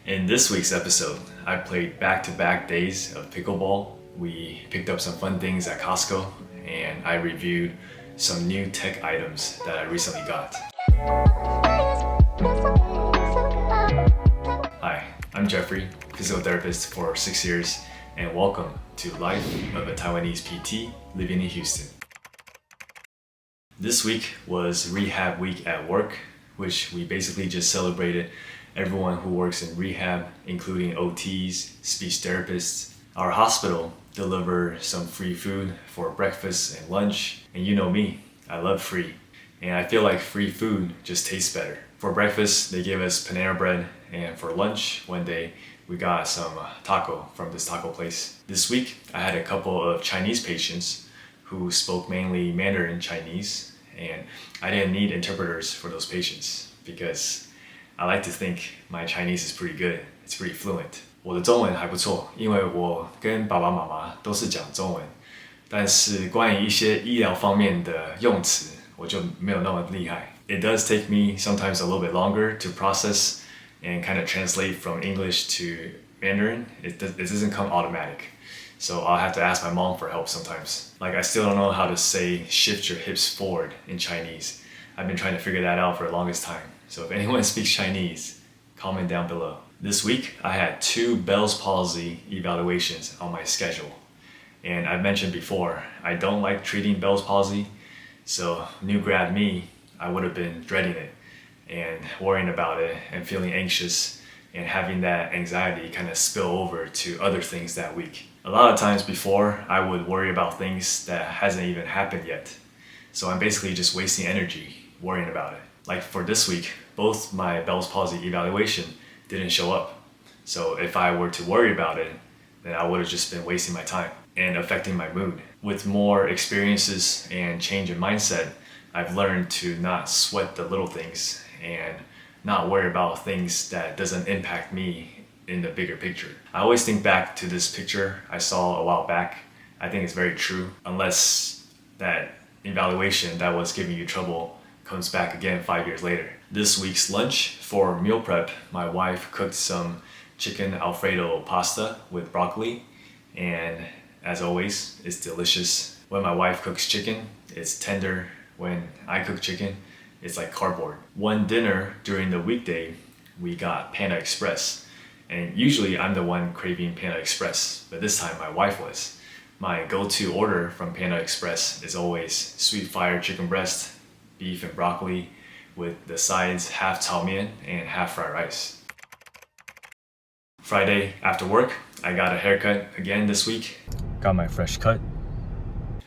In this week's episode, I played back-to-back days of pickleball. We picked up some fun things at Costco, and I reviewed some new tech items that I recently got. Hi, I'm Jeffrey, physiotherapist for 6 years, and welcome to Life of a Taiwanese PT living in Houston. This week was rehab week at work, which we basically just celebrated everyone who works in rehab, including OTs, speech therapists. Our hospital delivered some free food for breakfast and lunch, and you know me, I love free. And I feel like free food just tastes better. For breakfast, they gave us Panera bread, and for lunch, one day, we got some taco from this taco place. This week, I had a couple of Chinese patients who spoke mainly Mandarin Chinese, and I didn't need interpreters for those patients because I like to think my Chinese is pretty good. It's pretty fluent. 我的中文还不错，因为我跟爸爸妈妈都是讲中文，但是关于一些医疗方面的用词，我就没有那么厉害。It does take me sometimes a little bit longer to process and kind of translate from English to Mandarin. It doesn't come automatic. So I'll have to ask my mom for help sometimes. Like I still don't know how to say shift your hips forward in Chinese. I've been trying to figure that out for the longest time. So if anyone speaks Chinese, comment down below. This week, I had 2 Bell's palsy evaluations on my schedule. And I've mentioned before, I don't like treating Bell's palsy. So new grad me, I would have been dreading it and worrying about it and feeling anxious and having that anxiety kind of spill over to other things that week. A lot of times before, I would worry about things that hasn't even happened yet. So I'm basically just wasting energy worrying about it. Like for this week, both my Bell's palsy evaluation didn't show up. So if I were to worry about it, then I would have just been wasting my time and affecting my mood. With more experiences and change in mindset, I've learned to not sweat the little things and not worry about things that doesn't impact me in the bigger picture. I always think back to this picture I saw a while back. I think it's very true, unless that evaluation that was giving you trouble comes back again 5 years later. This week's lunch for meal prep, my wife cooked some chicken Alfredo pasta with broccoli, and as always, it's delicious. When my wife cooks chicken, it's tender. When I cook chicken, it's like cardboard. One dinner during the weekday, we got Panda Express. And usually I'm the one craving Panda Express, but this time my wife was. My go-to order from Panda Express is always sweet fire chicken breast, beef and broccoli, with the sides half chow mein and half fried rice. Friday after work, I got a haircut again this week. Got my fresh cut.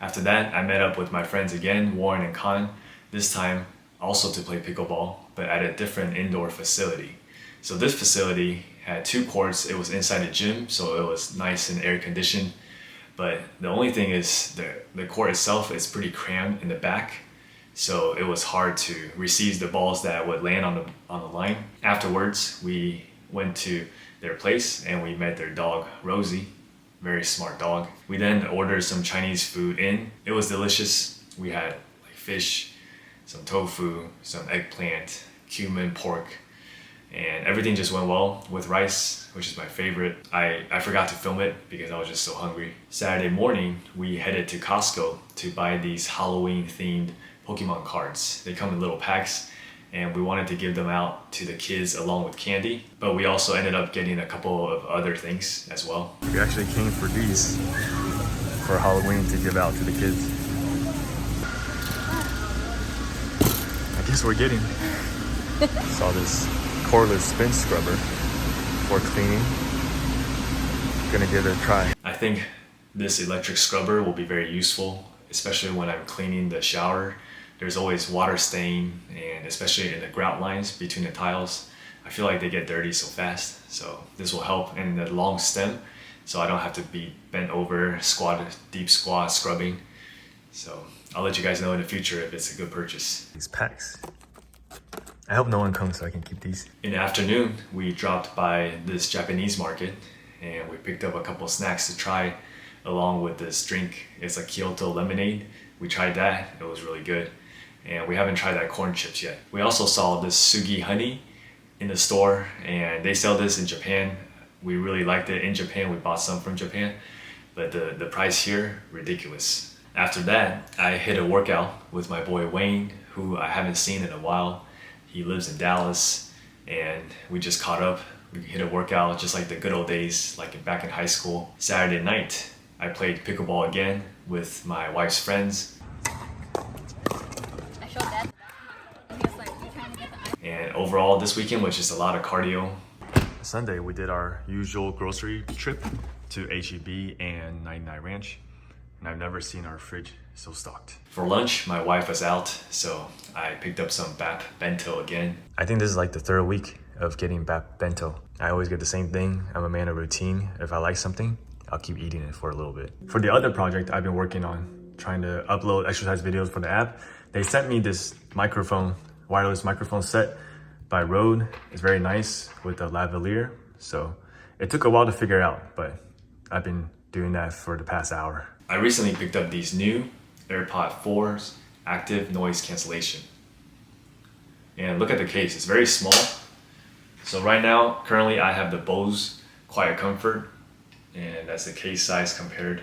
After that, I met up with my friends again, Warren and Khan, this time also to play pickleball, but at a different indoor facility. So this facility had 2 courts. It was inside the gym, so it was nice and air conditioned. But the only thing is the court itself is pretty crammed in the back, so it was hard to receive the balls that would land on the line. Afterwards, we went to their place and we met their dog, Rosie. Very smart dog. We then ordered some Chinese food in. It was delicious. We had like fish, some tofu, some eggplant, cumin, pork, and everything just went well with rice, which is my favorite. I forgot to film it because I was just so hungry. Saturday morning, we headed to Costco to buy these Halloween themed Pokemon cards. They come in little packs, and we wanted to give them out to the kids along with candy, but we also ended up getting a couple of other things as well. We actually came for these for Halloween to give out to the kids. I guess we're getting saw this cordless spin scrubber for cleaning. Gonna give it a try. I think this electric scrubber will be very useful, especially when I'm cleaning the shower. There's always water stain, and especially in the grout lines between the tiles, I feel like they get dirty so fast. So this will help in the long stem, so I don't have to be bent over, deep squat scrubbing. So I'll let you guys know in the future if it's a good purchase. These packs. I hope no one comes so I can keep these. In the afternoon, we dropped by this Japanese market and we picked up a couple snacks to try along with this drink. It's a Kyoto lemonade. We tried that, it was really good. And we haven't tried that corn chips yet. We also saw this sugi honey in the store, and they sell this in Japan. We really liked it in Japan. We bought some from Japan, but the price here, ridiculous. After that, I hit a workout with my boy Wayne, who I haven't seen in a while. He lives in Dallas, and we just caught up. We hit a workout just like the good old days, like back in high school. Saturday night, I played pickleball again with my wife's friends. I showed that. And he was like, "You trying to get the ice?" And overall, this weekend was just a lot of cardio. Sunday, we did our usual grocery trip to HEB and 99 Ranch, and I've never seen our fridge so stocked. For lunch, my wife was out, so I picked up some BAP bento again. I think this is like the third week of getting BAP bento. I always get the same thing. I'm a man of routine. If I like something, I'll keep eating it for a little bit. For the other project I've been working on, trying to upload exercise videos for the app, they sent me this microphone, wireless microphone set by Rode. It's very nice with a lavalier. So it took a while to figure out, but I've been doing that for the past hour. I recently picked up these new AirPod 4s active noise cancellation. And look at the case, it's very small. So right now, currently I have the Bose Quiet Comfort, and that's the case size compared.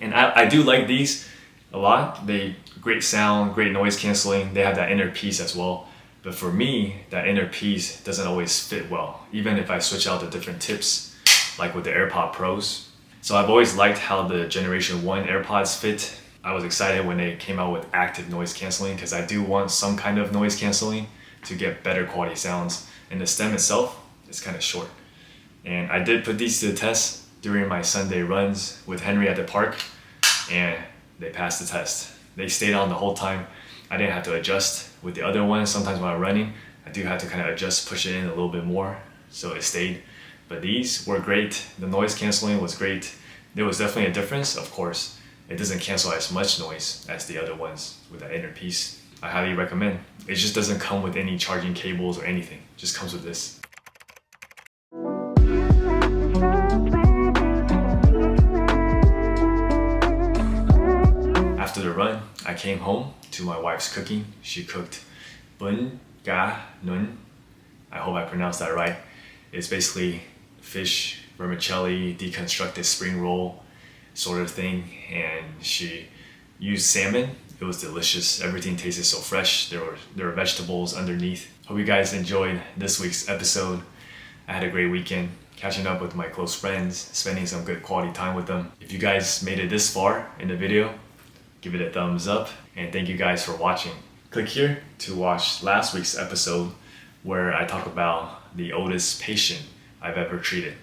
And I do like these a lot. They great sound, great noise canceling. They have that inner piece as well. But for me, that inner piece doesn't always fit well, even if I switch out the different tips, like with the AirPod Pros. So I've always liked how the Generation 1 AirPods fit. I was excited when they came out with active noise canceling because I do want some kind of noise canceling to get better quality sounds. And the stem itself is kind of short. And I did put these to the test during my Sunday runs with Henry at the park, and they passed the test. They stayed on the whole time. I didn't have to adjust. With the other ones, sometimes when I'm running, I do have to kind of adjust, push it in a little bit more, so it stayed. But these were great. The noise canceling was great. There was definitely a difference, of course. It doesn't cancel as much noise as the other ones with that inner piece. I highly recommend. It just doesn't come with any charging cables or anything. It just comes with this. After the run, I came home to my wife's cooking. She cooked bun ga nun. I hope I pronounced that right. It's basically fish, vermicelli, deconstructed spring roll sort of thing. And she used salmon. It was delicious. Everything tasted so fresh. There were vegetables underneath. Hope you guys enjoyed this week's episode. I had a great weekend catching up with my close friends, spending some good quality time with them. If you guys made it this far in the video, give it a thumbs up, and thank you guys for watching. Click here to watch last week's episode where I talk about the oldest patient I've ever treated.